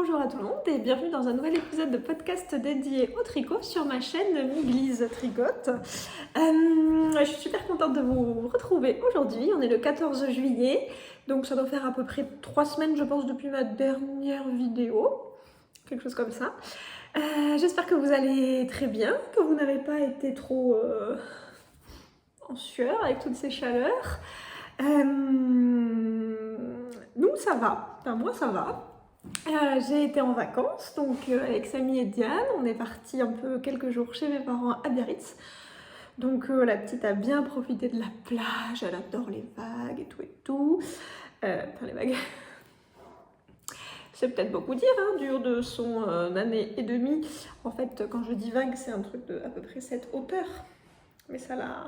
Bonjour à tout le monde et bienvenue dans un nouvel épisode de podcast dédié au tricot sur ma chaîne Miglise Tricote. Je suis super contente de vous retrouver aujourd'hui, on est le 14 juillet, donc ça doit faire à peu près 3 semaines je pense depuis ma dernière vidéo, quelque chose comme ça. J'espère que vous allez très bien, que vous n'avez pas été trop en sueur avec toutes ces chaleurs. Nous ça va, enfin moi ça va. J'ai été en vacances, donc avec Samy et Diane, on est parti un peu quelques jours chez mes parents à Biarritz. Donc la petite a bien profité de la plage, elle adore les vagues et tout et tout. Enfin les vagues, c'est peut-être beaucoup dire, hein, du haut de son année et demie. En fait, quand je dis vague, c'est un truc de à peu près cette hauteur. Mais ça la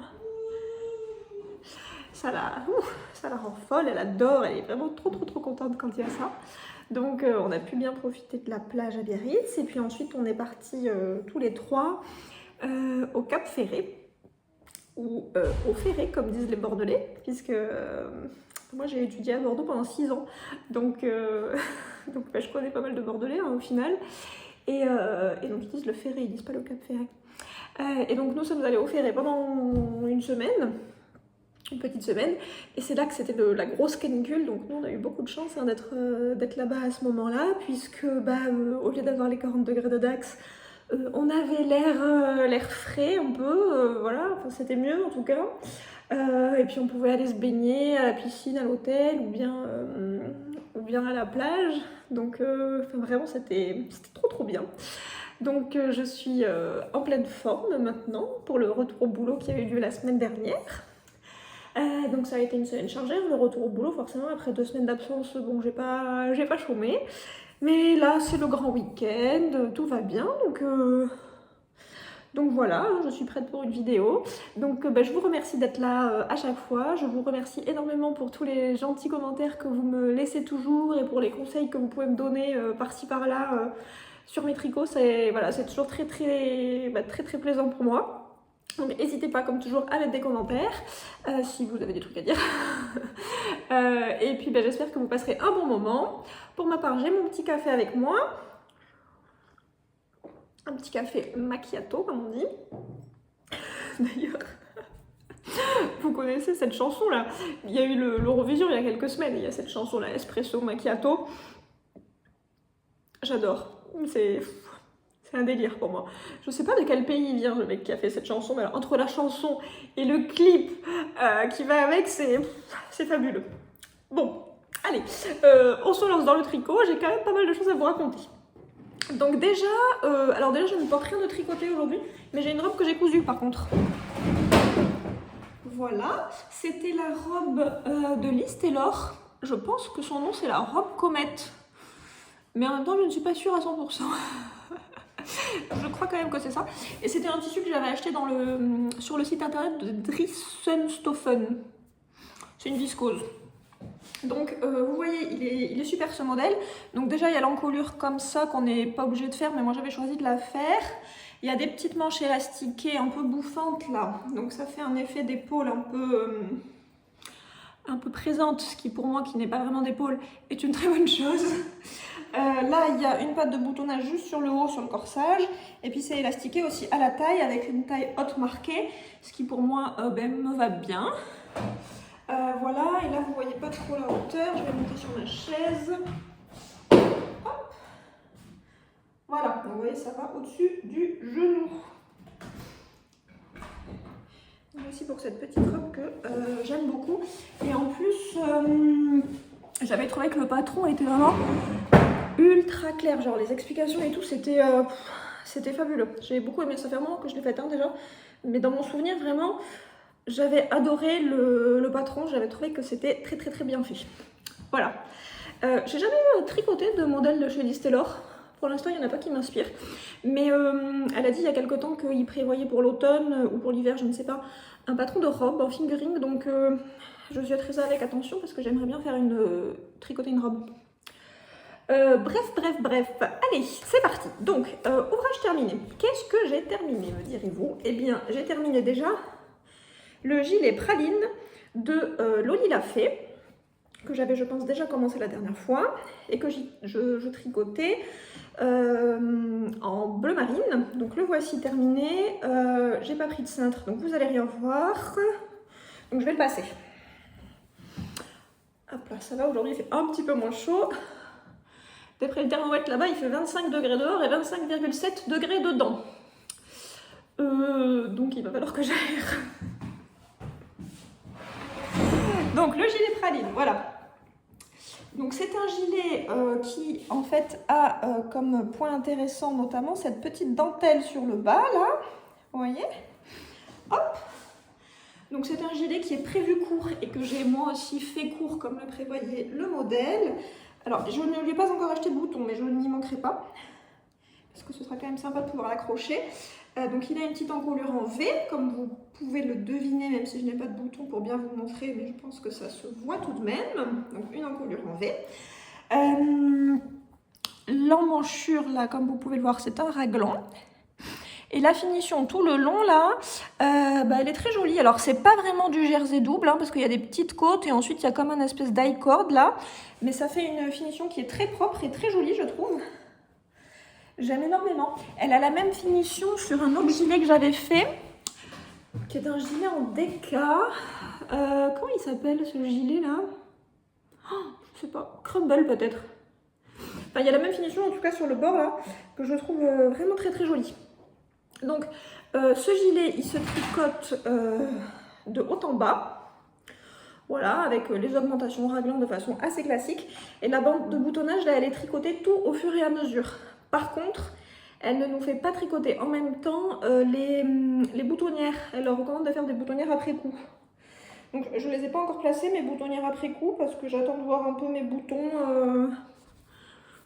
rend folle, elle adore, elle est vraiment trop contente quand il y a ça. Donc on a pu bien profiter de la plage à Biarritz et puis ensuite on est partis tous les trois au Cap Ferré ou au Ferré comme disent les Bordelais, puisque moi j'ai étudié à Bordeaux pendant 6 ans, donc je connais pas mal de Bordelais hein, au final, et donc ils disent le Ferré, ils disent pas le Cap Ferré. Et donc nous sommes allés au Ferré pendant une petite semaine, et c'est là que c'était la grosse canicule, donc nous on a eu beaucoup de chance hein, d'être là-bas à ce moment-là, puisque au lieu d'avoir les 40 degrés de Dax, on avait l'air frais un peu, voilà, enfin, c'était mieux en tout cas, et puis on pouvait aller se baigner à la piscine, à l'hôtel, ou bien à la plage, donc vraiment c'était trop bien. Donc je suis en pleine forme maintenant pour le retour au boulot qui a eu lieu la semaine dernière. Donc ça a été une semaine chargée, le retour au boulot forcément après 2 semaines d'absence, bon j'ai pas chômé, mais là c'est le grand week-end, tout va bien, donc voilà, je suis prête pour une vidéo. Donc je vous remercie d'être là à chaque fois, je vous remercie énormément pour tous les gentils commentaires que vous me laissez toujours et pour les conseils que vous pouvez me donner par-ci par-là sur mes tricots, c'est toujours très plaisant pour moi. Donc n'hésitez pas comme toujours à mettre des commentaires si vous avez des trucs à dire. Et puis j'espère que vous passerez un bon moment. Pour ma part, j'ai mon petit café avec moi. Un petit café macchiato comme on dit. D'ailleurs, vous connaissez cette chanson là. Il y a eu l'Eurovision il y a quelques semaines. Il y a cette chanson là, Espresso Macchiato. J'adore. C'est un délire pour moi. Je sais pas de quel pays il vient le mec qui a fait cette chanson, mais alors, entre la chanson et le clip qui va avec, c'est fabuleux. Bon, allez, on se lance dans le tricot, j'ai quand même pas mal de choses à vous raconter. Donc déjà, je ne porte rien de tricoté aujourd'hui, mais j'ai une robe que j'ai cousue par contre. Voilà, c'était la robe de Liz Taylor. Je pense que son nom c'est la robe comète. Mais en même temps, je ne suis pas sûre à 100%. Je crois quand même que c'est ça. Et c'était un tissu que j'avais acheté sur le site internet de Drissenstoffen. C'est une viscose. Donc vous voyez, il est super ce modèle. Donc déjà il y a l'encolure comme ça qu'on n'est pas obligé de faire, mais moi j'avais choisi de la faire. Il y a des petites manches élastiquées un peu bouffantes là. Donc ça fait un effet d'épaule un peu présente, ce qui pour moi qui n'est pas vraiment d'épaule est une très bonne chose. Là il y a une patte de boutonnage juste sur le haut, sur le corsage, et puis c'est élastiqué aussi à la taille avec une taille haute marquée, ce qui pour moi me va bien. Voilà, et là vous voyez pas trop la hauteur, je vais monter sur ma chaise. Hop. Voilà, vous voyez ça va au-dessus du genou. Merci pour cette petite robe que j'aime beaucoup. Et en plus, j'avais trouvé que le patron était vraiment ultra clair. Genre les explications et tout, c'était fabuleux. J'ai beaucoup aimé. Ça fait un moment que je l'ai faite déjà. Mais dans mon souvenir, vraiment, j'avais adoré le patron. J'avais trouvé que c'était très bien fait. Voilà. J'ai jamais tricoté de modèle de chez Liz Taylor. Pour l'instant, il n'y en a pas qui m'inspirent. Mais elle a dit il y a quelque temps qu'il prévoyait pour l'automne ou pour l'hiver, je ne sais pas, un patron de robe en fingering. Donc je suis ça avec attention parce que j'aimerais bien faire tricoter une robe. Bref. Allez, c'est parti. Donc, ouvrage terminé. Qu'est-ce que j'ai terminé, me direz-vous? Eh bien, j'ai terminé déjà le gilet praline de Loli Lafay. que j'avais je pense déjà commencé la dernière fois et que je tricotais en bleu marine. Donc le voici terminé, j'ai pas pris de cintre donc vous allez rien voir, donc je vais le passer. Hop là, ça va, aujourd'hui il fait un petit peu moins chaud. D'après le thermomètre là-bas il fait 25 degrés dehors et 25,7 degrés dedans. Donc il va falloir que j'aère. Donc le gilet praline, voilà. Donc c'est un gilet qui en fait a comme point intéressant notamment cette petite dentelle sur le bas là, vous voyez. Hop. Donc c'est un gilet qui est prévu court et que j'ai moi aussi fait court comme le prévoyait le modèle. Alors je ne lui ai pas encore acheté de bouton mais je n'y manquerai pas parce que ce sera quand même sympa de pouvoir l'accrocher. Donc il a une petite encolure en V, comme vous pouvez le deviner, même si je n'ai pas de bouton pour bien vous montrer, mais je pense que ça se voit tout de même. Donc une encolure en V. L'emmanchure là, comme vous pouvez le voir, c'est un raglan. Et la finition tout le long là, elle est très jolie. Alors c'est pas vraiment du jersey double, hein, parce qu'il y a des petites côtes et ensuite il y a comme un espèce d'high-cord là. Mais ça fait une finition qui est très propre et très jolie je trouve. J'aime énormément. Elle a la même finition sur un autre gilet que j'avais fait, qui est un gilet en DK. Comment il s'appelle ce gilet là? Je sais pas, Crumble peut-être. Enfin, il y a la même finition en tout cas sur le bord là, que je trouve vraiment très très jolie. Donc ce gilet il se tricote de haut en bas. Voilà, avec les augmentations raglan de façon assez classique. Et la bande de boutonnage là elle est tricotée tout au fur et à mesure. Par contre, elle ne nous fait pas tricoter en même temps les boutonnières. Elle leur recommande de faire des boutonnières après coup. Donc je ne les ai pas encore placées, mes boutonnières après coup, parce que j'attends de voir un peu mes boutons.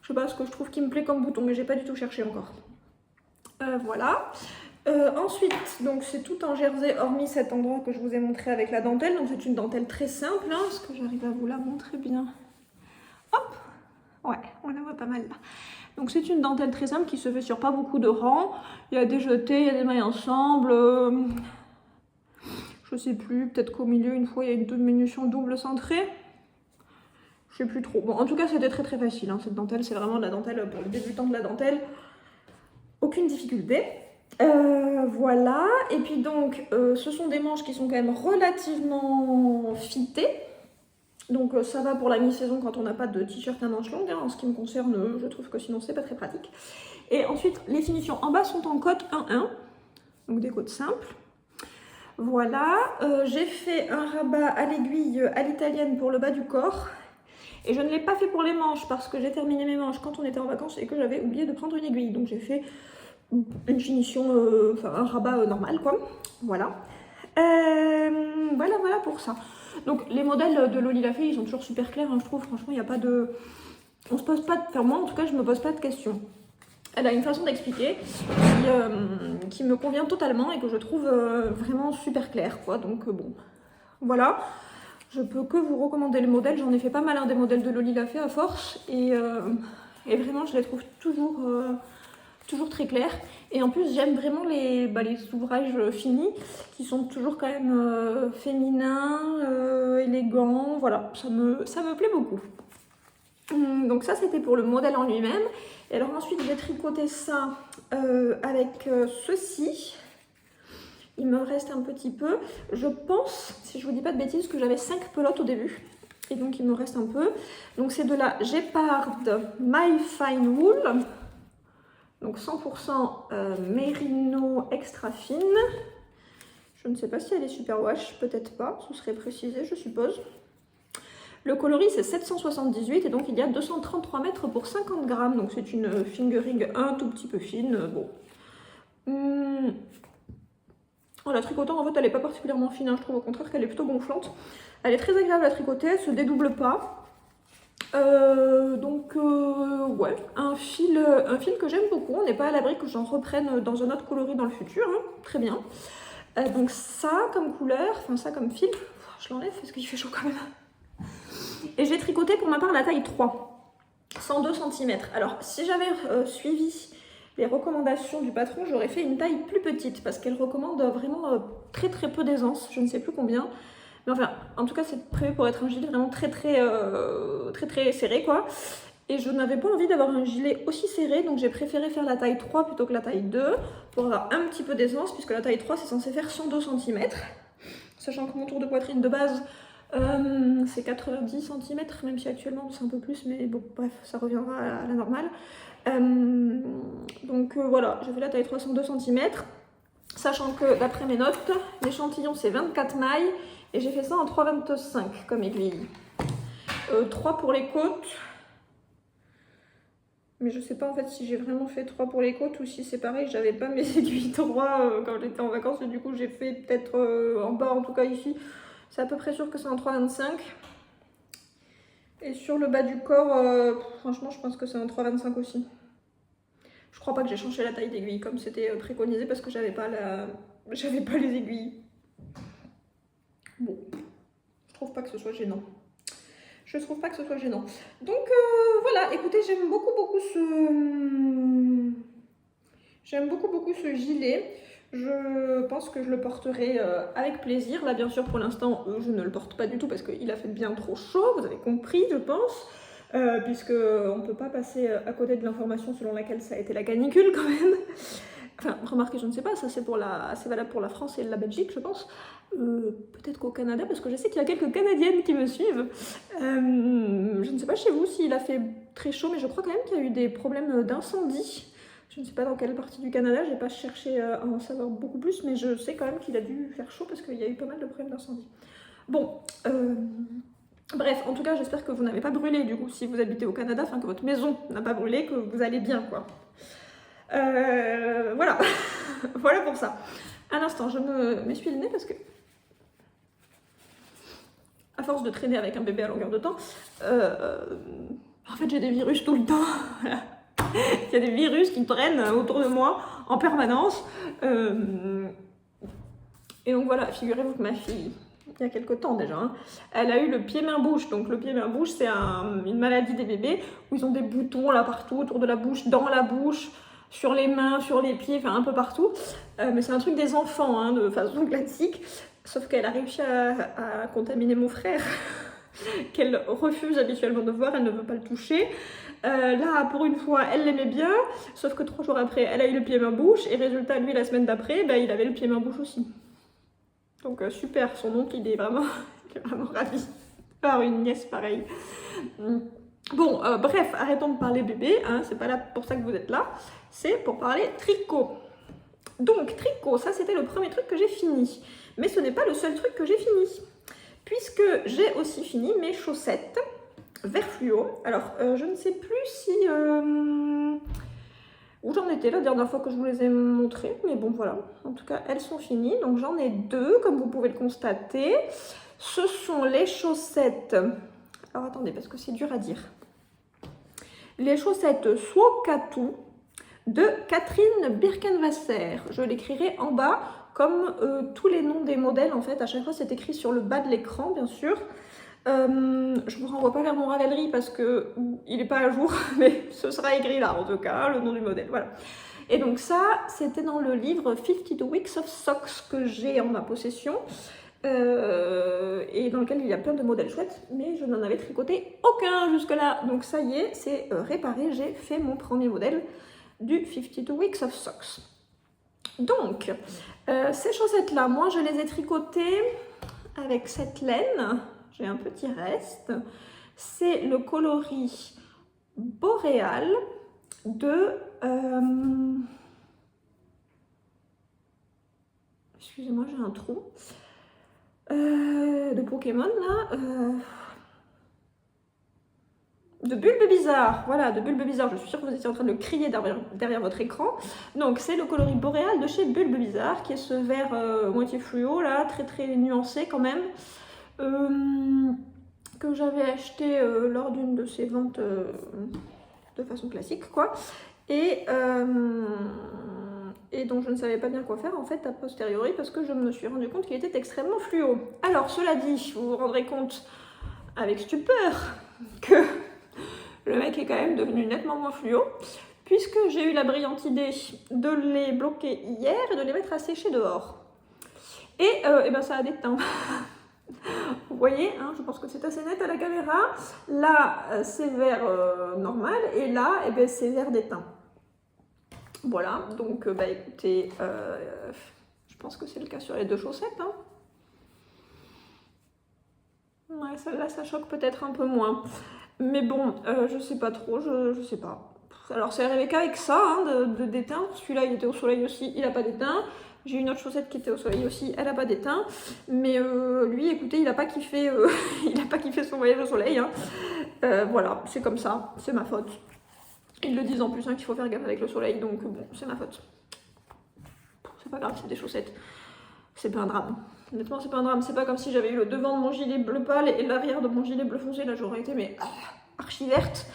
Je sais pas ce que je trouve qui me plaît comme bouton, mais j'ai pas du tout cherché encore. Voilà. Ensuite, donc c'est tout en jersey, hormis cet endroit que je vous ai montré avec la dentelle. Donc c'est une dentelle très simple, hein, est-ce que j'arrive à vous la montrer bien? Hop! Ouais, on la voit pas mal là. Donc c'est une dentelle très simple qui se fait sur pas beaucoup de rangs. Il y a des jetés, il y a des mailles ensemble. Je sais plus, peut-être qu'au milieu, une fois, il y a une diminution double centrée. Je sais plus trop. Bon, en tout cas, c'était très très facile. Hein. Cette dentelle, c'est vraiment de la dentelle pour les débutants de la dentelle. Aucune difficulté. Voilà. Et puis donc, ce sont des manches qui sont quand même relativement fitées. Donc ça va pour la mi-saison quand on n'a pas de t-shirt à manches longues, hein. En ce qui me concerne, je trouve que sinon c'est pas très pratique. Et ensuite, les finitions en bas sont en côte 1-1, donc des côtes simples. Voilà, j'ai fait un rabat à l'aiguille à l'italienne pour le bas du corps. Et je ne l'ai pas fait pour les manches parce que j'ai terminé mes manches quand on était en vacances et que j'avais oublié de prendre une aiguille. Donc j'ai fait une finition, enfin un rabat normal quoi, voilà. Voilà pour ça. Donc les modèles de Loli Lafay, ils sont toujours super clairs, hein, je trouve. Franchement, il n'y a pas de... On se pose pas de... Enfin, moi, en tout cas, je me pose pas de questions. Elle a une façon d'expliquer qui me convient totalement et que je trouve vraiment super claire, quoi. Donc bon, voilà. Je peux que vous recommander les modèles. J'en ai fait pas mal, hein, des modèles de Loli Lafay à force. Et vraiment, je les trouve toujours très clairs. Et en plus, j'aime vraiment les ouvrages finis qui sont toujours quand même féminins, élégants. Voilà, ça me plaît beaucoup. Donc ça, c'était pour le modèle en lui-même. Et alors ensuite, j'ai tricoté ça avec ceci. Il me reste un petit peu. Je pense, si je vous dis pas de bêtises, que j'avais 5 pelotes au début. Et donc, il me reste un peu. Donc, c'est de la Gepard My Fine Wool. Donc 100% mérino extra fine. Je ne sais pas si elle est super wash, peut-être pas, ce serait précisé je suppose. Le coloris c'est 778 et donc il y a 233 mètres pour 50 grammes. Donc c'est une fingering un tout petit peu fine. Bon. En la tricotant en fait elle n'est pas particulièrement fine, hein. Je trouve au contraire qu'elle est plutôt gonflante. Elle est très agréable à tricoter, elle se dédouble pas. Ouais, un fil que j'aime beaucoup. On n'est pas à l'abri que j'en reprenne dans un autre coloris dans le futur, hein. Très bien. Donc ça comme couleur, enfin ça comme fil, je l'enlève parce qu'il fait chaud quand même. Et j'ai tricoté pour ma part la taille 3, 102 cm. Alors si j'avais suivi les recommandations du patron, j'aurais fait une taille plus petite parce qu'elle recommande vraiment très peu d'aisance, je ne sais plus combien. Mais enfin, en tout cas, c'est prévu pour être un gilet vraiment très serré, quoi. Et je n'avais pas envie d'avoir un gilet aussi serré, donc j'ai préféré faire la taille 3 plutôt que la taille 2 pour avoir un petit peu d'aisance, puisque la taille 3 c'est censé faire 102 cm. Sachant que mon tour de poitrine de base c'est 90 cm, même si actuellement c'est un peu plus, mais bon, bref, ça reviendra à la normale. Donc voilà, j'ai fait la taille 3 102 cm. Sachant que d'après mes notes, l'échantillon c'est 24 mailles et j'ai fait ça en 3,25 comme aiguille. 3 pour les côtes. Mais je sais pas en fait si j'ai vraiment fait 3 pour les côtes ou si c'est pareil, j'avais pas mes aiguilles droits quand j'étais en vacances et du coup j'ai fait peut-être en bas, en tout cas ici, c'est à peu près sûr que c'est en 3,25. Et sur le bas du corps, franchement je pense que c'est en 3,25 aussi. Je crois pas que j'ai changé la taille d'aiguille comme c'était préconisé parce que j'avais pas les aiguilles. Bon, je trouve pas que ce soit gênant. Je trouve pas que ce soit gênant. Donc voilà, écoutez, j'aime beaucoup ce gilet. Je pense que je le porterai avec plaisir. Là, bien sûr, pour l'instant, je ne le porte pas du tout parce qu'il a fait bien trop chaud. Vous avez compris, je pense. Puisque on ne peut pas passer à côté de l'information selon laquelle ça a été la canicule quand même. Enfin, remarquez, je ne sais pas, ça c'est valable pour la France et la Belgique, je pense. Peut-être qu'au Canada, parce que je sais qu'il y a quelques Canadiennes qui me suivent. Je ne sais pas chez vous s'il a fait très chaud, mais je crois quand même qu'il y a eu des problèmes d'incendie. Je ne sais pas dans quelle partie du Canada, j'ai pas cherché à en savoir beaucoup plus, mais je sais quand même qu'il a dû faire chaud parce qu'il y a eu pas mal de problèmes d'incendie. Bon, bref, en tout cas, j'espère que vous n'avez pas brûlé du coup, si vous habitez au Canada, enfin que votre maison n'a pas brûlé, que vous allez bien, quoi. Voilà, voilà pour ça. Un instant, je m'essuie le nez parce que, à force de traîner avec un bébé à longueur de temps, en fait j'ai des virus tout le temps. Il y a des virus qui traînent autour de moi en permanence. Et donc voilà, figurez-vous que ma fille, il y a quelques temps déjà, hein, elle a eu le pied-main-bouche. Donc le pied-main-bouche, c'est une maladie des bébés où ils ont des boutons là partout, autour de la bouche, dans la bouche, sur les mains, sur les pieds, enfin un peu partout. Mais c'est un truc des enfants, hein, de façon classique. Sauf qu'elle a réussi à contaminer mon frère, qu'elle refuse habituellement de voir, elle ne veut pas le toucher. Là, pour une fois, elle l'aimait bien, sauf que 3 jours après, elle a eu le pied-main-bouche, et résultat, lui, la semaine d'après, il avait le pied-main-bouche aussi. Donc super, son oncle, il est vraiment ravi par une nièce pareille. Bon, bref, arrêtons de parler bébé, hein, c'est pas là pour ça que vous êtes là, c'est pour parler tricot. Donc, tricot, ça c'était le premier truc que j'ai fini. Mais ce n'est pas le seul truc que j'ai fini, puisque j'ai aussi fini mes chaussettes vert fluo. Alors, je ne sais plus si... où j'en étais la dernière fois que je vous les ai montrées, mais bon voilà, en tout cas elles sont finies. Donc j'en ai 2 comme vous pouvez le constater. Ce sont les chaussettes, alors attendez parce que c'est dur à dire, les chaussettes Swokatu de Catherine Birkenwasser. Je l'écrirai en bas comme tous les noms des modèles en fait, à chaque fois c'est écrit sur le bas de l'écran bien sûr. Je vous renvoie pas vers mon Ravelry parce que il n'est pas à jour, mais ce sera écrit là en tout cas, le nom du modèle, voilà. Et donc ça, c'était dans le livre 52 Weeks of Socks que j'ai en ma possession, et dans lequel il y a plein de modèles chouettes, mais je n'en avais tricoté aucun jusque-là. Donc ça y est, c'est réparé, j'ai fait mon premier modèle du 52 Weeks of Socks. Donc, ces chaussettes-là, moi je les ai tricotées avec cette laine. J'ai un petit reste. C'est le coloris boréal de... excusez-moi, j'ai un trou. De Pokémon, là. De Bulbe Bizarre. Voilà, de Bulbe Bizarre. Je suis sûre que vous étiez en train de le crier derrière votre écran. Donc, c'est le coloris boréal de chez Bulbe Bizarre, qui est ce vert moitié fluo, là, très très nuancé quand même. Que j'avais acheté lors d'une de ces ventes de façon classique quoi, et donc je ne savais pas bien quoi faire en fait a posteriori parce que je me suis rendu compte qu'il était extrêmement fluo. Alors cela dit, vous vous rendrez compte avec stupeur que le mec est quand même devenu nettement moins fluo, puisque j'ai eu la brillante idée de les bloquer hier et de les mettre à sécher dehors. Et ben ça a déteint. vous voyez, hein, je pense que c'est assez net à la caméra. Là, c'est vert normal, et là, eh ben, c'est vert d'étain. Voilà, donc bah écoutez, je pense que c'est le cas sur les 2 chaussettes. Hein. Ouais, celle-là, ça choque peut-être un peu moins. Mais bon, je sais pas trop, je sais pas. Alors, c'est arrivé qu'avec ça, hein, de d'étain. Celui-là, il était au soleil aussi, il a pas d'étain. J'ai une autre chaussette qui était au soleil aussi, elle a pas d'étain. Mais lui, écoutez, il a pas kiffé, il a pas kiffé son voyage au soleil. Hein. Voilà, c'est comme ça, c'est ma faute. Ils le disent en plus, hein, qu'il faut faire gaffe avec le soleil, donc bon, c'est ma faute. C'est pas grave, c'est des chaussettes. C'est pas un drame. Honnêtement, c'est pas un drame. C'est pas comme si j'avais eu le devant de mon gilet bleu pâle et l'arrière de mon gilet bleu foncé. Là, j'aurais été mais archi verte.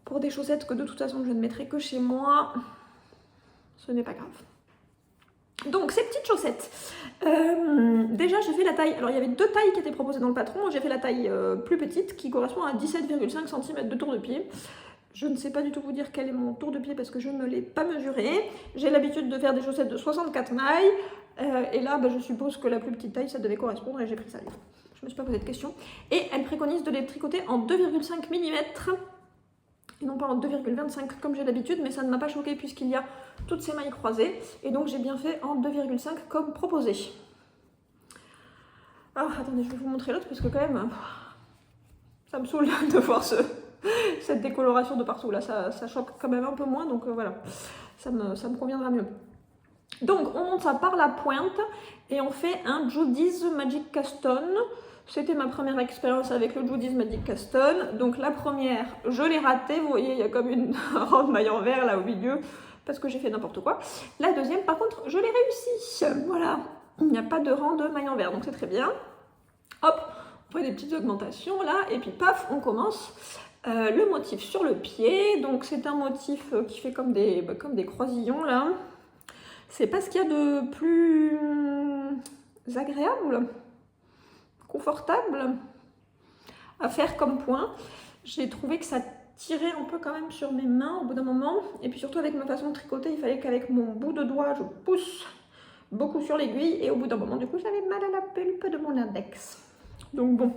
Pour des chaussettes que de toute façon, je ne mettrai que chez moi. Ce n'est pas grave. Donc, ces petites chaussettes. Déjà, j'ai fait la taille. Alors, il y avait 2 tailles qui étaient proposées dans le patron. Moi, j'ai fait la taille plus petite qui correspond à 17,5 cm de tour de pied. Je ne sais pas du tout vous dire quel est mon tour de pied parce que je ne l'ai pas mesuré. J'ai l'habitude de faire des chaussettes de 64 mailles. Et là, bah, je suppose que la plus petite taille, ça devait correspondre et j'ai pris ça. Je ne me suis pas posé de questions. Et elle préconise de les tricoter en 2,5 mm. Et non pas en 2,25 comme j'ai l'habitude, mais ça ne m'a pas choqué puisqu'il y a toutes ces mailles croisées. Et donc j'ai bien fait en 2,5 comme proposé. Ah, attendez, je vais vous montrer l'autre parce que quand même, ça me saoule de voir cette décoloration de partout. Là, ça choque quand même un peu moins, donc voilà, ça me conviendra mieux. Donc on monte ça par la pointe et on fait un Judy's Magic Caston. C'était ma première expérience avec le Judy's Magic Caston. Donc la première, je l'ai ratée. Vous voyez, il y a comme une rang de maille en vert là au milieu parce que j'ai fait n'importe quoi. La deuxième, par contre, je l'ai réussi. Voilà, il n'y a pas de rang de maille en vert, donc c'est très bien. Hop, on fait des petites augmentations là et puis paf, on commence. Le motif sur le pied. Donc c'est un motif qui fait comme des croisillons là. C'est pas ce qu'il y a de plus agréable, confortable à faire comme point. J'ai trouvé que ça tirait un peu quand même sur mes mains au bout d'un moment. Et puis surtout avec ma façon de tricoter, il fallait qu'avec mon bout de doigt, je pousse beaucoup sur l'aiguille. Et au bout d'un moment, du coup, j'avais mal à la pulpe de mon index. Donc bon,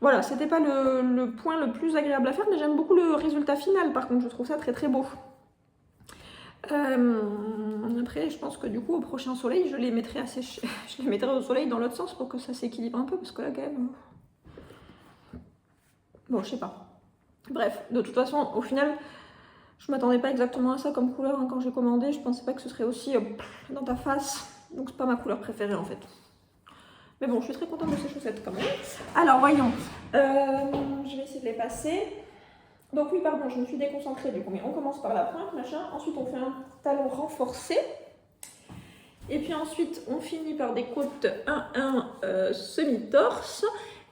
voilà, c'était pas le point le plus agréable à faire, mais j'aime beaucoup le résultat final. Par contre, je trouve ça très très beau. Après, je pense que du coup, au prochain soleil, je les mettrai au soleil dans l'autre sens pour que ça s'équilibre un peu, parce que là, quand même... Bon, je sais pas. Bref, de toute façon, au final, je m'attendais pas exactement à ça comme couleur hein, quand j'ai commandé. Je pensais pas que ce serait aussi dans ta face. Donc, c'est pas ma couleur préférée, en fait. Mais bon, je suis très contente de ces chaussettes, quand même. Alors, voyons. Je vais essayer de les passer. Donc oui, pardon, je me suis déconcentrée du coup, mais on commence par la pointe, machin. Ensuite, on fait un talon renforcé. Et puis ensuite, on finit par des côtes 1-1 semi-torse.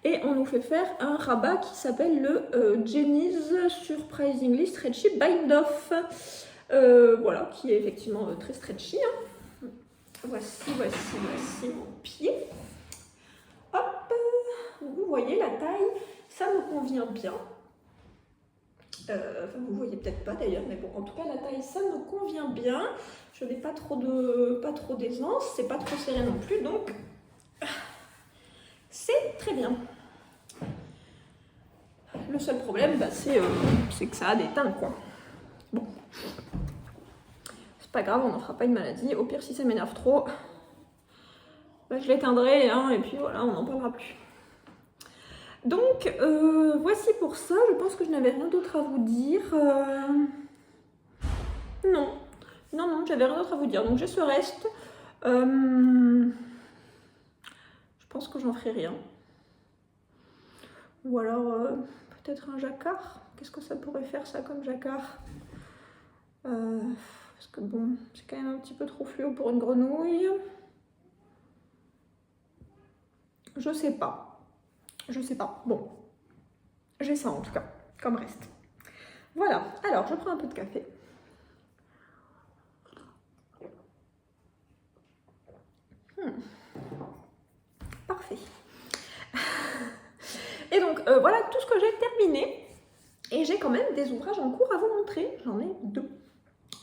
Et on nous fait faire un rabat qui s'appelle le Jenny's Surprisingly Stretchy Bind Off. Voilà, qui est effectivement très stretchy. Hein. Voici mon pied. Hop, vous voyez la taille, ça me convient bien. Enfin, vous voyez peut-être pas d'ailleurs, mais bon, en tout cas la taille ça me convient bien. Je n'ai pas trop d'aisance, c'est pas trop serré non plus, donc c'est très bien. Le seul problème, bah, c'est que ça a des teintes quoi. Bon, c'est pas grave, on n'en fera pas une maladie. Au pire, si ça m'énerve trop, bah, je l'éteindrai hein, et puis voilà, on n'en parlera plus. Donc, voici pour ça. Je pense que je n'avais rien d'autre à vous dire. Non, j'avais rien d'autre à vous dire. Donc, j'ai ce reste. Je pense que j'en ferai rien. Ou alors, peut-être un jacquard. Qu'est-ce que ça pourrait faire, ça, comme jacquard parce que bon, c'est quand même un petit peu trop fluo pour une grenouille. Je sais pas. Bon, j'ai ça en tout cas, comme reste. Voilà, alors je prends un peu de café. Parfait. Et donc, voilà tout ce que j'ai terminé. Et j'ai quand même des ouvrages en cours à vous montrer. J'en ai 2.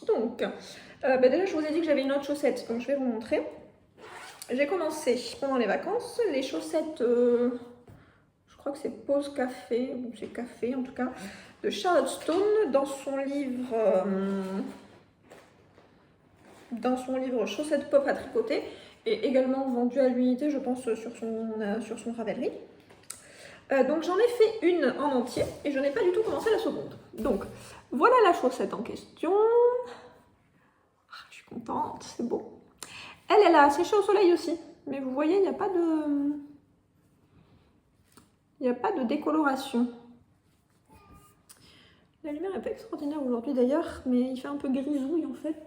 Donc, déjà, je vous ai dit que j'avais une autre chaussette, donc je vais vous montrer. j'ai commencé pendant les vacances les chaussettes, je crois que c'est Pause Café, ou c'est Café en tout cas, de Charlotte Stone dans son livre Chaussettes pop à tricoter, et également vendu à l'unité, je pense, sur son Ravelry. Donc j'en ai fait une en entier et je n'ai pas du tout commencé la seconde. Donc voilà la chaussette en question. Je suis contente, c'est beau. Elle a séché au soleil aussi, mais vous voyez, il n'y a pas de décoloration. La lumière n'est pas extraordinaire aujourd'hui d'ailleurs, mais il fait un peu grisouille en fait.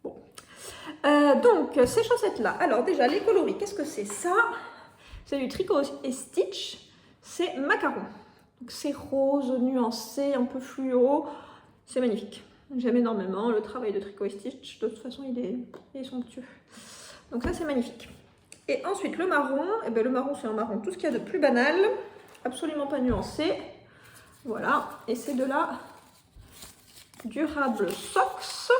Bon. Donc ces chaussettes là, alors déjà les coloris, qu'est-ce que c'est ça? C'est du Tricot et Stitch, c'est macaron. Donc c'est rose, nuancé, un peu fluo, c'est magnifique. J'aime énormément le travail de Tricot et Stitch, de toute façon il est somptueux. Donc ça c'est magnifique. Et ensuite le marron, et bien le marron c'est un marron tout ce qu'il y a de plus banal, absolument pas nuancé. Voilà, et c'est de la Durable Socks.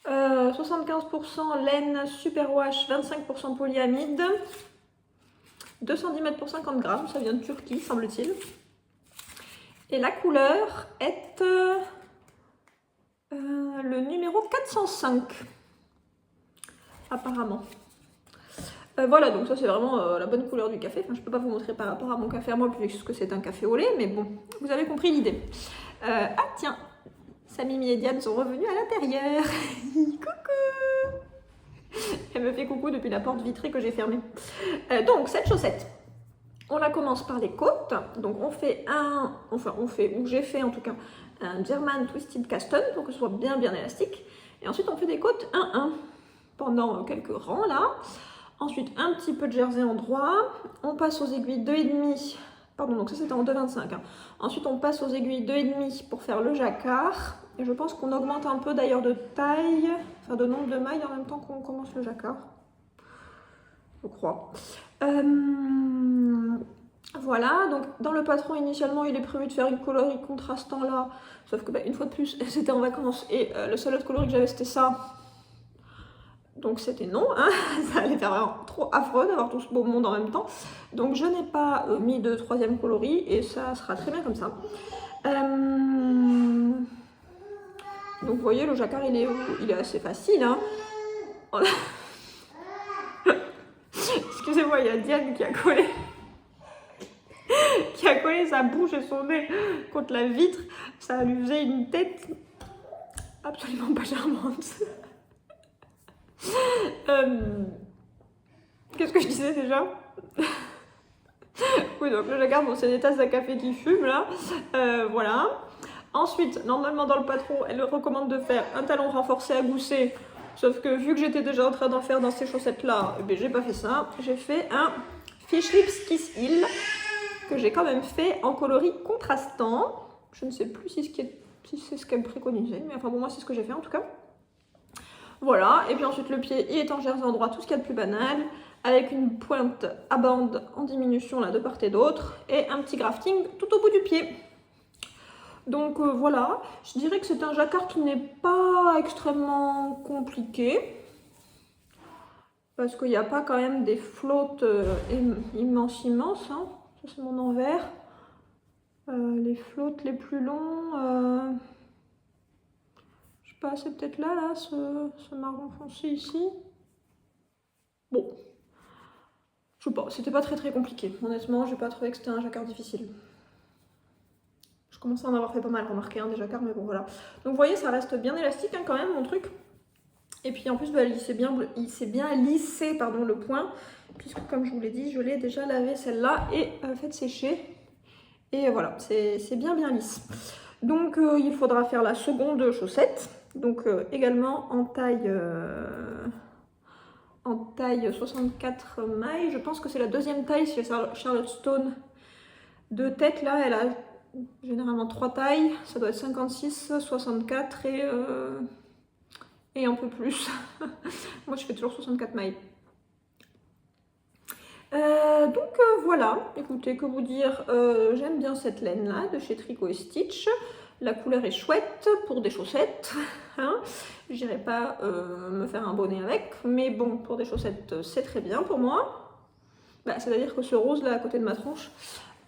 75% laine superwash, 25% polyamide, 210 mètres pour 50 grammes, ça vient de Turquie semble-t-il. Et la couleur est le numéro 405 apparemment. Voilà, donc ça c'est vraiment la bonne couleur du café. Enfin, je peux pas vous montrer par rapport à mon café à moi puisque c'est un café au lait, mais bon, vous avez compris l'idée. Ah tiens, Mimi et Diane sont revenus à l'intérieur. Coucou! Elle me fait coucou depuis la porte vitrée que j'ai fermée. Donc cette chaussette, on la commence par les côtes. Donc on fait ou j'ai fait en tout cas un German Twisted Custom pour que ce soit bien élastique. Et ensuite on fait des côtes 1-1 pendant quelques rangs là. Ensuite un petit peu de jersey en droit. On passe aux aiguilles 2,5. Pardon, donc ça c'était en 2,25. Hein. Ensuite on passe aux aiguilles 2,5 pour faire le jacquard. Et je pense qu'on augmente un peu d'ailleurs de taille, enfin de nombre de mailles en même temps qu'on commence le jacquard. Je crois. Voilà, donc dans le patron initialement il est prévu de faire une coloris contrastant là, sauf que une fois de plus c'était en vacances et le seul autre coloris que j'avais c'était ça. Donc c'était non, hein, ça allait faire vraiment trop affreux d'avoir tout ce beau monde en même temps. Donc je n'ai pas mis de troisième coloris et ça sera très bien comme ça. Donc vous voyez le jacquard il est assez facile. Hein. Excusez-moi, il y a Diane qui a collé sa bouche et son nez contre la vitre. Ça lui faisait une tête absolument pas charmante. Qu'est-ce que je disais déjà? Oui, donc le jacquard, bon, c'est des tasses à café qui fument là. Voilà. Ensuite, normalement dans le patron, elle recommande de faire un talon renforcé à gousset. Sauf que vu que j'étais déjà en train d'en faire dans ces chaussettes là, eh bien, j'ai pas fait ça. J'ai fait un Fish Lips Kiss Heel que j'ai quand même fait en coloris contrastant. Je ne sais plus si c'est ce qu'elle préconisait, mais enfin bon, moi c'est ce que j'ai fait en tout cas. Voilà, et puis ensuite le pied il est en jersey en droit, tout ce qu'il y a de plus banal, avec une pointe à bande en diminution là de part et d'autre, et un petit grafting tout au bout du pied. Donc voilà, je dirais que c'est un jacquard qui n'est pas extrêmement compliqué, parce qu'il n'y a pas quand même des flottes immenses, hein. Ça c'est mon envers. Les flottes les plus longs, je sais pas, c'est peut-être là, ce marron foncé ici. Bon, je sais pas, c'était pas très compliqué. Honnêtement, j'ai pas trouvé que c'était un jacquard difficile. Je commence à en avoir fait pas mal, remarquer des jacquards, mais bon voilà. Donc vous voyez, ça reste bien élastique hein, quand même mon truc. Et puis en plus, il s'est bien lissé le point, puisque comme je vous l'ai dit, je l'ai déjà lavé celle-là et fait sécher. Et voilà, c'est bien lisse. Donc il faudra faire la seconde chaussette, donc également en taille 64 mailles. Je pense que c'est la deuxième taille chez Charlotte Stone. De tête là, elle a généralement 3 tailles, ça doit être 56, 64 et un peu plus. Moi je fais toujours 64 mailles. Donc voilà, écoutez, que vous dire, j'aime bien cette laine là de chez Tricot et Stitch. La couleur est chouette pour des chaussettes. Hein. j'irai pas me faire un bonnet avec, mais bon, pour des chaussettes, c'est très bien pour moi. Bah, c'est-à-dire que ce rose là à côté de ma tronche,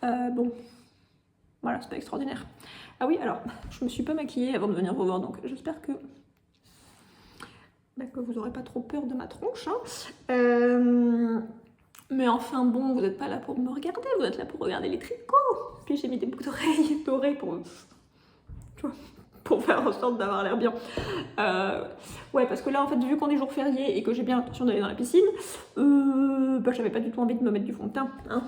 bon, voilà, c'est pas extraordinaire. Ah oui, alors, je me suis pas maquillée avant de venir vous voir, donc j'espère que vous n'aurez pas trop peur de ma tronche. Hein. Mais enfin bon, vous n'êtes pas là pour me regarder, vous êtes là pour regarder les tricots. Puis j'ai mis des boucles d'oreilles dorées pour faire en sorte d'avoir l'air bien. Ouais, parce que là, en fait, vu qu'on est jour férié et que j'ai bien l'intention d'aller dans la piscine, j'avais pas du tout envie de me mettre du fond de teint. Hein.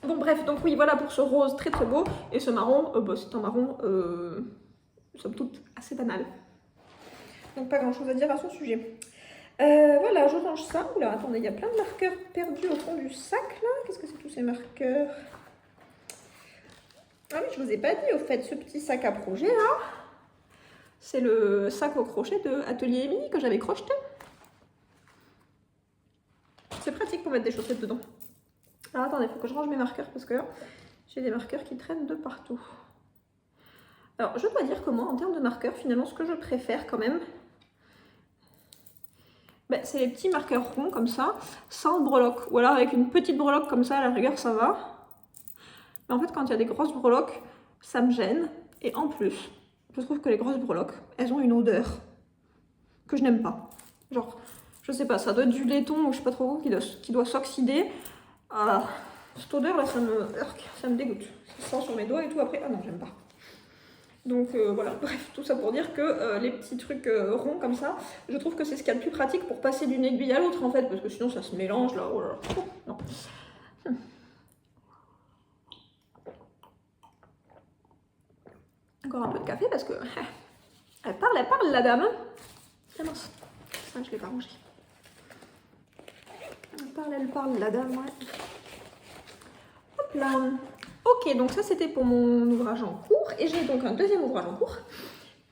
Bon, bref, donc oui, voilà pour ce rose très très beau. Et ce marron, c'est un marron, somme toute, assez banal. Donc pas grand chose à dire à son sujet. Voilà, je range ça. Oula, attendez, il y a plein de marqueurs perdus au fond du sac là. Qu'est-ce que c'est tous ces marqueurs? Ah oui, je vous ai pas dit au fait, ce petit sac à projet là, c'est le sac au crochet de Atelier Émilie que j'avais crocheté. C'est pratique pour mettre des chaussettes dedans. Alors attendez, il faut que je range mes marqueurs parce que j'ai des marqueurs qui traînent de partout. Alors je dois dire que moi, en termes de marqueurs, finalement, ce que je préfère quand même, c'est les petits marqueurs ronds comme ça, sans breloque. Ou alors avec une petite breloque comme ça, à la rigueur, ça va. Mais en fait, quand il y a des grosses breloques, ça me gêne. Et en plus, je trouve que les grosses breloques, elles ont une odeur que je n'aime pas. Genre, je sais pas, ça doit être du laiton ou je sais pas trop quoi qui doit s'oxyder. Cette odeur là, ça me dégoûte. Ça sent sur mes doigts et tout après. Ah non, j'aime pas. Donc voilà, bref, tout ça pour dire que les petits trucs ronds comme ça, je trouve que c'est ce qu'il y a de plus pratique pour passer d'une aiguille à l'autre en fait, parce que sinon ça se mélange là. Oh là là. Oh, non. Encore un peu de café parce que elle parle la dame. Ah mince, ça je l'ai pas rangé. Elle parle la dame, ouais. Hop là. Ok, donc ça c'était pour mon ouvrage en cours. Et j'ai donc un deuxième ouvrage en cours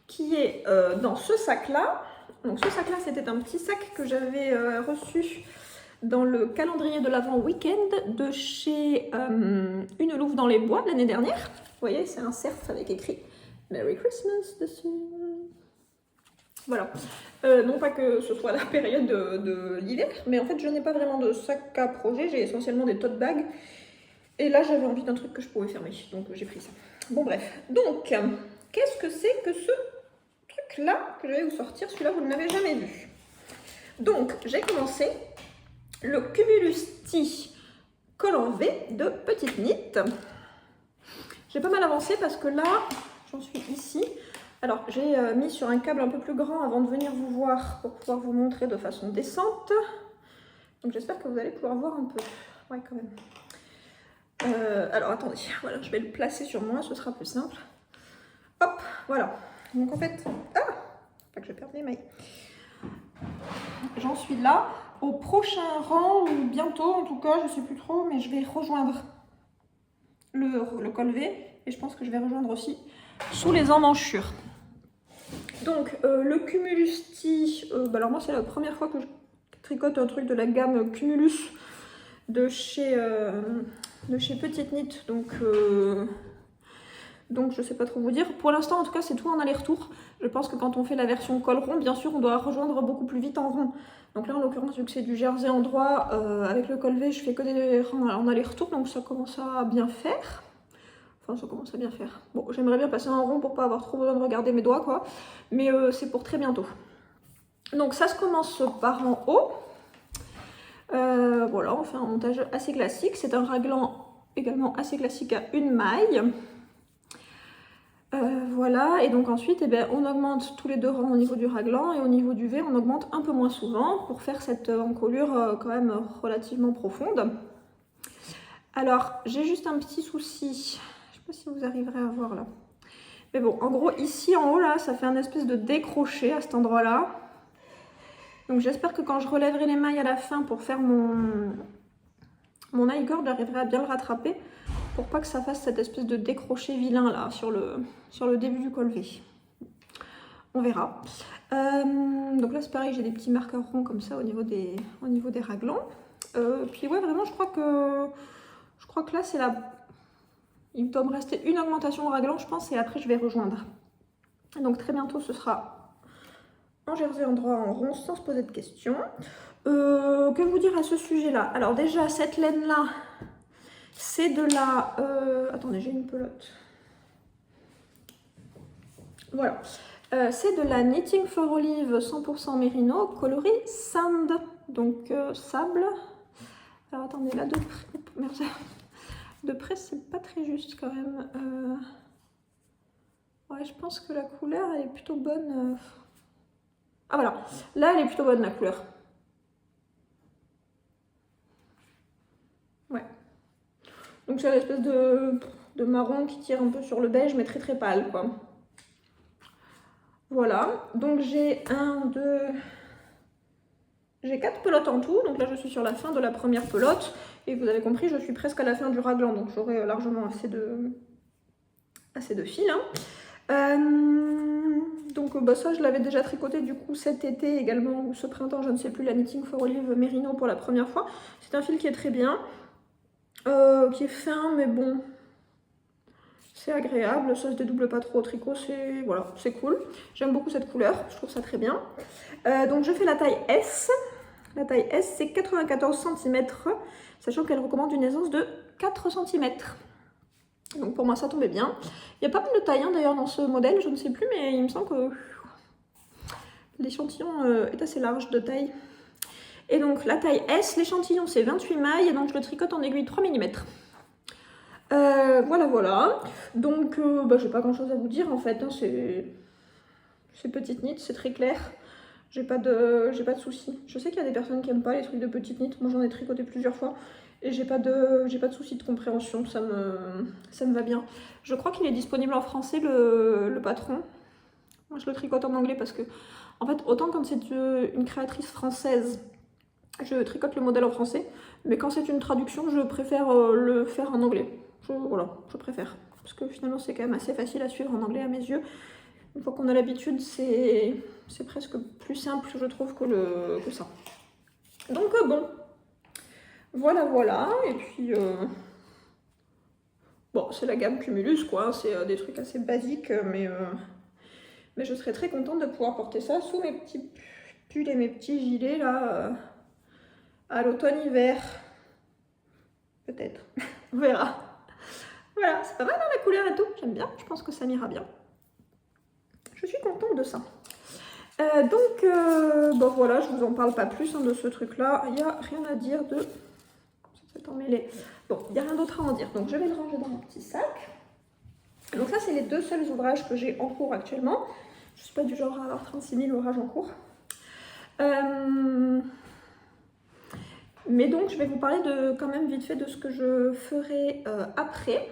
qui est dans ce sac-là. Donc ce sac-là, c'était un petit sac que j'avais reçu dans le calendrier de l'Avent week-end de chez Une Louve dans les Bois l'année dernière. Vous voyez, c'est un cerf avec écrit Merry Christmas dessus. Voilà. Non pas que ce soit la période de l'hiver, mais en fait je n'ai pas vraiment de sac à projet, j'ai essentiellement des tote bags. Et là j'avais envie d'un truc que je pouvais fermer, donc j'ai pris ça. Bon bref, donc qu'est-ce que c'est que ce truc-là que je vais vous sortir? Celui-là vous ne l'avez jamais vu. Donc j'ai commencé le Cumulus Tea col en V de Petite Knit. J'ai pas mal avancé parce que là j'en suis ici. Alors j'ai mis sur un câble un peu plus grand avant de venir vous voir pour pouvoir vous montrer de façon décente. Donc j'espère que vous allez pouvoir voir un peu. Ouais quand même. Alors attendez, voilà, je vais le placer sur moi, ce sera plus simple. Hop, voilà. Donc en fait, pas que je perde les mailles. J'en suis là. Au prochain rang, ou bientôt en tout cas, je sais plus trop, mais je vais rejoindre le col V. Et je pense que je vais rejoindre aussi sous les emmanchures. Donc le Cumulus Tea, alors moi c'est la première fois que je tricote un truc de la gamme Cumulus de chez Petite Knit, donc je sais pas trop vous dire. Pour l'instant en tout cas c'est tout en aller-retour. Je pense que quand on fait la version col rond, bien sûr on doit rejoindre beaucoup plus vite en rond. Donc là en l'occurrence vu que c'est du jersey en droit, avec le col V je fais que des rangs en aller-retour, donc ça commence à bien faire. Enfin, ça commence à bien faire. Bon, j'aimerais bien passer en rond pour pas avoir trop besoin de regarder mes doigts, quoi. Mais c'est pour très bientôt. Donc ça se commence par en haut. Voilà, on fait un montage assez classique. C'est un raglan également assez classique à une maille. Voilà, et donc ensuite, on augmente tous les deux rangs au niveau du raglan. Et au niveau du V, on augmente un peu moins souvent pour faire cette encolure quand même relativement profonde. Alors, j'ai juste un petit souci. Je sais pas si vous arriverez à voir là. Mais bon, en gros, ici en haut, là, ça fait un espèce de décroché à cet endroit-là. Donc j'espère que quand je relèverai les mailles à la fin pour faire mon high-cord, j'arriverai à bien le rattraper pour pas que ça fasse cette espèce de décroché vilain là sur le début du col V. On verra. Donc là, c'est pareil, j'ai des petits marqueurs ronds comme ça au niveau des raglans. Puis ouais, vraiment, je crois que là, c'est la... Il doit me rester une augmentation au raglan, je pense, et après je vais rejoindre. Donc très bientôt, ce sera en jersey en drap en rond sans se poser de questions. Que vous dire à ce sujet-là? Alors déjà, cette laine-là, c'est de la... attendez, j'ai une pelote. Voilà. C'est de la Knitting for Olive 100% Merino, coloris sand, donc sable. Alors attendez, là de près, merde. De près c'est pas très juste quand même. Ouais, je pense que la couleur elle est plutôt bonne. Ah voilà, là elle est plutôt bonne la couleur. Ouais. Donc c'est l'espèce de marron qui tire un peu sur le beige mais très très pâle quoi. Voilà, donc j'ai j'ai 4 pelotes en tout, donc là je suis sur la fin de la première pelote, et vous avez compris, je suis presque à la fin du raglan, donc j'aurai largement assez de fil. Hein. Donc bah, ça je l'avais déjà tricoté du coup cet été également, ou ce printemps, je ne sais plus, la Knitting for Olive Merino pour la première fois. C'est un fil qui est très bien, qui est fin, mais bon, c'est agréable, ça se dédouble pas trop au tricot, c'est voilà, c'est cool. J'aime beaucoup cette couleur, je trouve ça très bien. Donc je fais la taille S. La taille S, c'est 94 cm, sachant qu'elle recommande une aisance de 4 cm. Donc pour moi, ça tombait bien. Il y a pas mal de tailles hein, d'ailleurs dans ce modèle, je ne sais plus, mais il me semble que l'échantillon est assez large de taille. Et donc la taille S, l'échantillon c'est 28 mailles, et donc je le tricote en aiguille 3 mm. Voilà, voilà. Donc bah, j'ai pas grand chose à vous dire en fait, hein, c'est petite knit, c'est très clair. J'ai pas de soucis. Je sais qu'il y a des personnes qui aiment pas les trucs de petite knit. Moi j'en ai tricoté plusieurs fois et j'ai pas de soucis de compréhension. Ça me va bien. Je crois qu'il est disponible en français le patron. Moi je le tricote en anglais parce que en fait autant quand c'est une créatrice française, je tricote le modèle en français, mais quand c'est une traduction, je préfère le faire en anglais. Voilà, je préfère parce que finalement c'est quand même assez facile à suivre en anglais à mes yeux. Une fois qu'on a l'habitude, c'est presque plus simple, je trouve, que ça. Donc bon, voilà, voilà. Et puis, bon, c'est la gamme Cumulus, quoi. C'est des trucs assez basiques, mais je serais très contente de pouvoir porter ça sous mes petits pulls et mes petits gilets, là, à l'automne-hiver. Peut-être. On verra. Voilà, c'est pas mal dans la couleur et tout. J'aime bien, je pense que ça m'ira bien. Je suis contente de ça. Bon voilà, je vous en parle pas plus hein, de ce truc là, il n'y a rien à dire de... C'est emmêlé. Bon, il n'y a rien d'autre à en dire, donc je vais le ranger dans mon petit sac. Donc ça c'est les deux seuls ouvrages que j'ai en cours actuellement. Je suis pas du genre à avoir 36 000 ouvrages en cours. Mais donc je vais vous parler quand même vite fait de ce que je ferai après.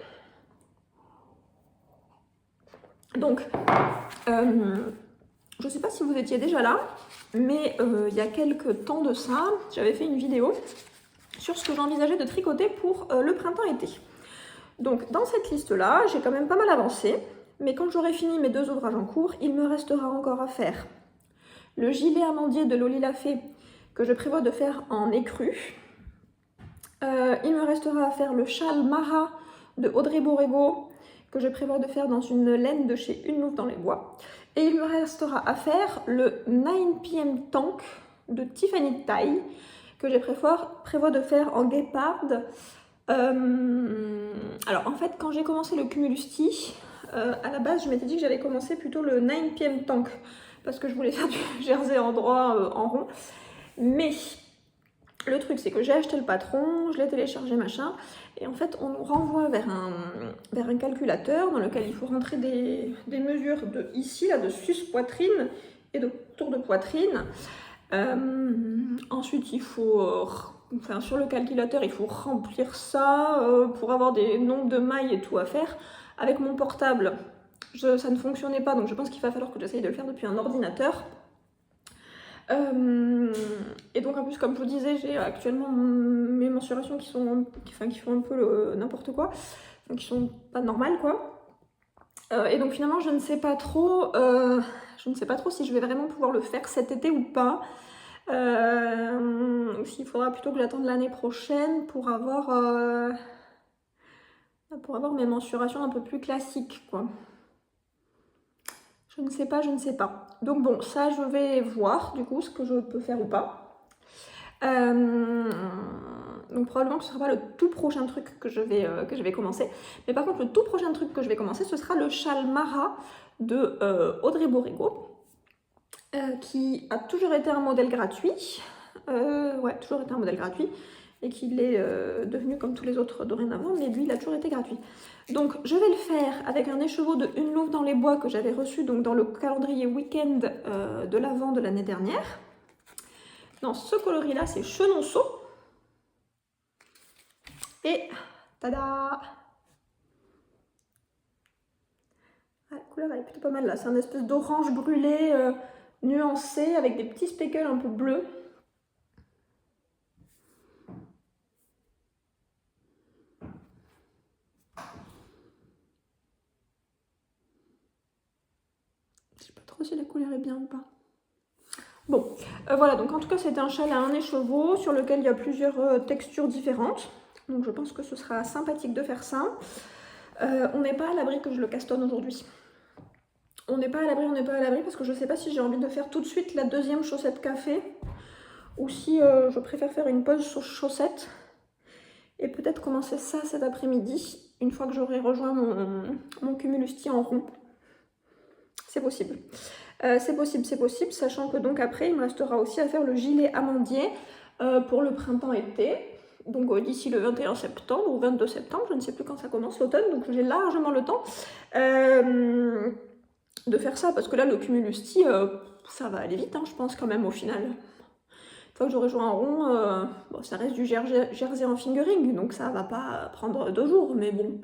Donc, je ne sais pas si vous étiez déjà là, mais il y a quelques temps de ça, j'avais fait une vidéo sur ce que j'envisageais de tricoter pour le printemps-été. Donc dans cette liste-là, j'ai quand même pas mal avancé, mais quand j'aurai fini mes deux ouvrages en cours, il me restera encore à faire le gilet amandier de Loli Lafay, que je prévois de faire en écru. Il me restera à faire le châle Mara de Audrey Borrego, que je prévois de faire dans une laine de chez Une Louve dans les Bois. Et il me restera à faire le 9 PM Tank de Tiffany Tie, que je prévois de faire en guéparde. Alors en fait, quand j'ai commencé le Cumulus Tee, à la base je m'étais dit que j'allais commencer plutôt le 9 PM Tank, parce que je voulais faire du jersey en droit en rond. Mais le truc c'est que j'ai acheté le patron, je l'ai téléchargé machin, et en fait on nous renvoie vers un calculateur dans lequel il faut rentrer des mesures de ici, là, de sus-poitrine et de tour de poitrine. Ensuite il faut, enfin sur le calculateur il faut remplir ça pour avoir des nombres de mailles et tout à faire. Avec mon portable, ça ne fonctionnait pas, donc je pense qu'il va falloir que j'essaye de le faire depuis un ordinateur. Et donc en plus comme je vous disais, j'ai actuellement mes mensurations qui font un peu n'importe quoi, qui sont pas normales quoi. Et donc finalement je ne sais pas trop si je vais vraiment pouvoir le faire cet été ou pas. S'il faudra plutôt que j'attende l'année prochaine pour avoir mes mensurations un peu plus classiques quoi. Je ne sais pas. Donc bon, ça je vais voir du coup ce que je peux faire ou pas. Donc probablement que ce ne sera pas le tout prochain truc que je vais commencer. Mais par contre, le tout prochain truc que je vais commencer, ce sera le châle Mara de Audrey Borrego, qui a toujours été un modèle gratuit. Ouais, toujours été un modèle gratuit. Et qu'il est devenu comme tous les autres dorénavant, mais lui, il a toujours été gratuit. Donc, je vais le faire avec un écheveau de Une louve dans les bois que j'avais reçu donc, dans le calendrier week-end de l'Avent de l'année dernière. Dans ce coloris-là, c'est Chenonceau. Et, tada! La couleur, elle est plutôt pas mal là. C'est un espèce d'orange brûlé, nuancé, avec des petits speckles un peu bleus. Je sais pas trop si la couleur est bien ou pas. Bon, voilà, donc en tout cas c'était un châle à un écheveau sur lequel il y a plusieurs textures différentes. Donc je pense que ce sera sympathique de faire ça. On n'est pas à l'abri que je le castonne aujourd'hui. On n'est pas à l'abri parce que je ne sais pas si j'ai envie de faire tout de suite la deuxième chaussette café ou si je préfère faire une pause sur chaussette et peut-être commencer ça cet après-midi une fois que j'aurai rejoint mon cumulusti en rond. C'est possible. C'est possible, sachant que donc après, il me restera aussi à faire le gilet amandier pour le printemps-été. Donc d'ici le 21 septembre ou 22 septembre, je ne sais plus quand ça commence l'automne, donc j'ai largement le temps de faire ça, parce que là, le cumulusti, ça va aller vite, hein, je pense quand même au final. Une fois que j'aurai joué en rond, bon, ça reste du jersey en fingering, donc ça va pas prendre 2 jours, mais bon,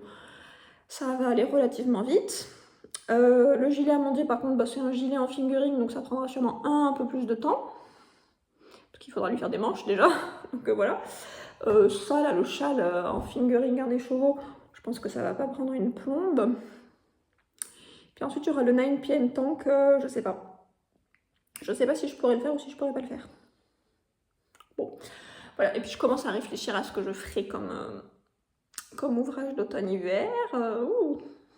ça va aller relativement vite. Le gilet amandier par contre, bah, c'est un gilet en fingering, donc ça prendra sûrement un peu plus de temps, parce qu'il faudra lui faire des manches déjà, donc voilà. Ça là, le châle en fingering en écheveau, je pense que ça va pas prendre une plombe. Puis ensuite il y aura le 9 PM Tank, je sais pas. Je sais pas si je pourrais le faire ou si je pourrais pas le faire. Bon, voilà, et puis je commence à réfléchir à ce que je ferai comme ouvrage d'automne-hiver.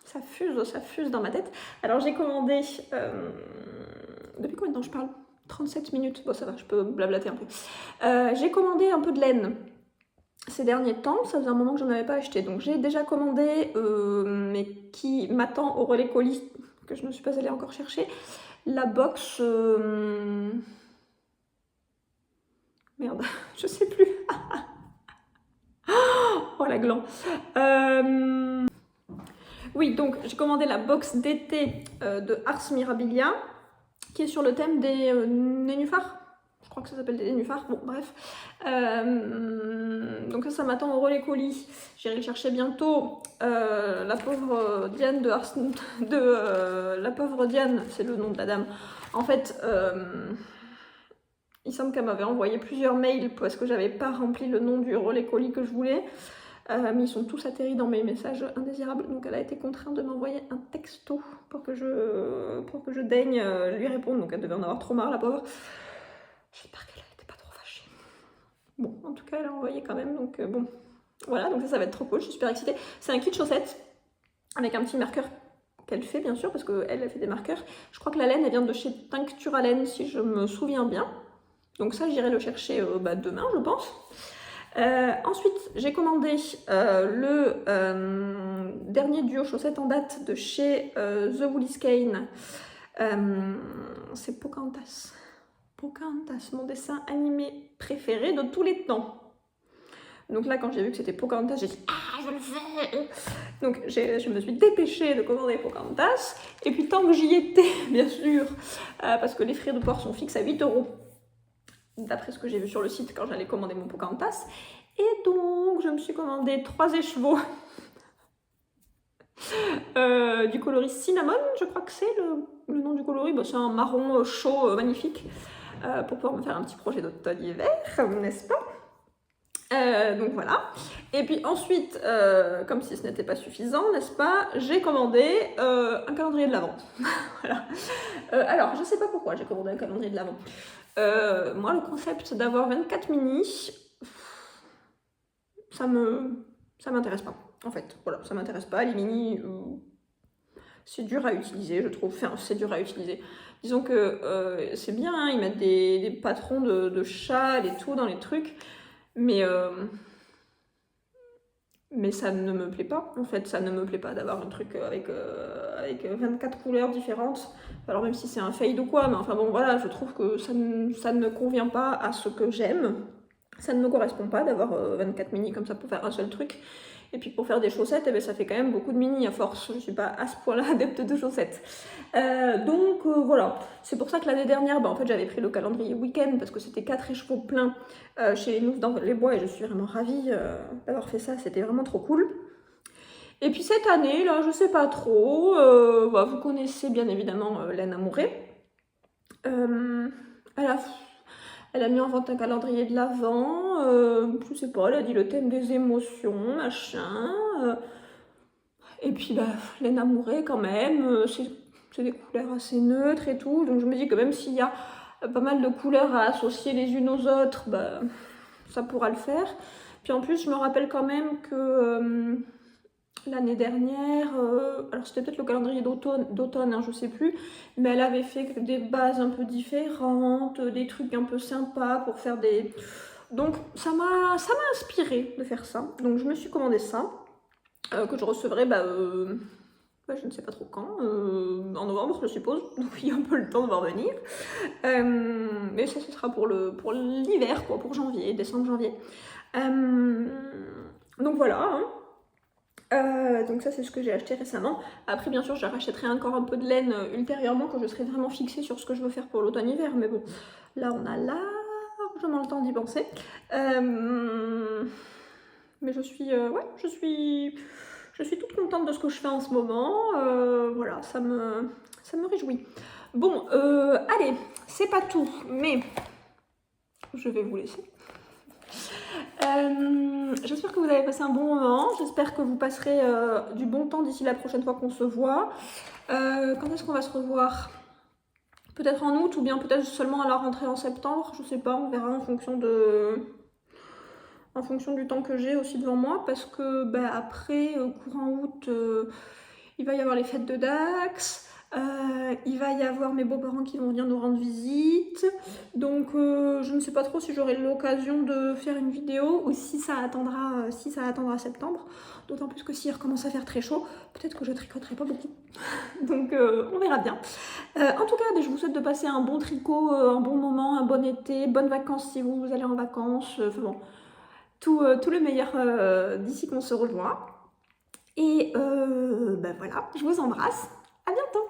Ça fuse dans ma tête. Alors j'ai commandé, depuis combien de temps je parle? 37 minutes, bon ça va, je peux blablater un peu. J'ai commandé un peu de laine ces derniers temps, ça faisait un moment que j'en avais pas acheté. Donc j'ai déjà commandé, mais qui m'attend au relais colis, que je ne suis pas allée encore chercher, la box... Merde, je sais plus. Oh la gland. Oui, donc j'ai commandé la box d'été de Ars Mirabilia, qui est sur le thème des nénuphars. Je crois que ça s'appelle des nénuphars, bon bref. Donc ça m'attend au relais colis. J'irai le chercher bientôt. La pauvre Diane la pauvre Diane, c'est le nom de la dame. En fait, il semble qu'elle m'avait envoyé plusieurs mails parce que j'avais pas rempli le nom du relais colis que je voulais. Mais ils sont tous atterris dans mes messages indésirables, donc elle a été contrainte de m'envoyer un texto pour que je daigne lui répondre, donc elle devait en avoir trop marre la pauvre. J'espère qu'elle n'était pas trop fâchée. Bon, en tout cas elle a envoyé quand même, donc bon, voilà, donc ça va être trop cool, je suis super excitée. C'est un kit chaussettes avec un petit marqueur qu'elle fait bien sûr, parce qu'elle fait des marqueurs. Je crois que la laine elle vient de chez Tincture à laine si je me souviens bien, donc ça j'irai le chercher demain je pense. Ensuite, j'ai commandé le dernier duo chaussettes en date de chez The Woolly Skein. C'est Pocahontas. Pocahontas, mon dessin animé préféré de tous les temps. Donc là, quand j'ai vu que c'était Pocahontas, j'ai dit « Ah, je le fais !» Donc je me suis dépêchée de commander Pocahontas. Et puis tant que j'y étais, bien sûr, parce que les frais de port sont fixes à 8 €. D'après ce que j'ai vu sur le site quand j'allais commander mon Pocahontas. Et donc, je me suis commandé 3 écheveaux du coloris Cinnamon, je crois que c'est le nom du coloris. Bah, c'est un marron chaud magnifique pour pouvoir me faire un petit projet d'automne-hiver, n'est-ce pas? Donc voilà. Et puis ensuite, comme si ce n'était pas suffisant, n'est-ce pas, j'ai commandé un calendrier de l'Avent. Voilà. Alors, je sais pas pourquoi j'ai commandé un calendrier de l'Avent. Moi, le concept d'avoir 24 mini, ça m'intéresse pas, en fait. Voilà, ça m'intéresse pas. Les mini, c'est dur à utiliser, je trouve. Enfin, c'est dur à utiliser. Disons que c'est bien, hein, ils mettent des patrons de châles et tout dans les trucs, mais ça ne me plaît pas, en fait, ça ne me plaît pas d'avoir un truc avec 24 couleurs différentes, alors même si c'est un fade ou quoi, mais enfin bon, voilà, je trouve que ça ne convient pas à ce que j'aime, ça ne me correspond pas d'avoir 24 mini comme ça pour faire un seul truc, et puis pour faire des chaussettes, eh ben, ça fait quand même beaucoup de mini à force, je suis pas à ce point-là adepte de chaussettes. Donc voilà, c'est pour ça que l'année dernière, en fait j'avais pris le calendrier week-end parce que c'était 4 écheveaux pleins chez nous dans les bois et je suis vraiment ravie d'avoir fait ça, c'était vraiment trop cool. Et puis cette année, là, je sais pas trop, vous connaissez bien évidemment Laine Amourée. Elle a mis en vente un calendrier de l'Avent, je sais pas, elle a dit le thème des émotions, machin. Et puis Laine Amourée quand même, c'est des couleurs assez neutres et tout, donc je me dis que même s'il y a pas mal de couleurs à associer les unes aux autres, ça pourra le faire. Puis en plus, je me rappelle quand même que l'année dernière, alors c'était peut-être le calendrier d'automne, hein, je sais plus, mais elle avait fait des bases un peu différentes, des trucs un peu sympas pour faire des... Donc ça m'a inspiré de faire ça, donc je me suis commandé ça, que je recevrai je ne sais pas trop quand, en novembre je suppose, donc il y a un peu le temps de voir venir. Mais ça ce sera pour l'hiver, quoi, pour janvier, décembre-janvier. Donc voilà, hein. Donc ça c'est ce que j'ai acheté récemment. Après bien sûr je rachèterai encore un peu de laine ultérieurement quand je serai vraiment fixée sur ce que je veux faire pour l'automne-hiver, mais bon, là on a largement le temps d'y penser. Mais je suis toute contente de ce que je fais en ce moment, voilà, ça me réjouit. Bon, allez, c'est pas tout, mais je vais vous laisser. J'espère que vous avez passé un bon moment, j'espère que vous passerez du bon temps d'ici la prochaine fois qu'on se voit. Quand est-ce qu'on va se revoir? Peut-être en août ou bien peut-être seulement à la rentrée en septembre, je sais pas, on verra en fonction du temps que j'ai aussi devant moi, parce que après, courant août, il va y avoir les fêtes de Dax, il va y avoir mes beaux-parents qui vont venir nous rendre visite, donc je ne sais pas trop si j'aurai l'occasion de faire une vidéo ou si ça attendra septembre, d'autant plus que s'il recommence à faire très chaud, peut-être que je tricoterai pas beaucoup, donc on verra bien. En tout cas, je vous souhaite de passer un bon tricot, un bon moment, un bon été, bonnes vacances si vous allez en vacances, enfin bon, tout le meilleur d'ici qu'on se revoit. Et voilà, je vous embrasse. À bientôt.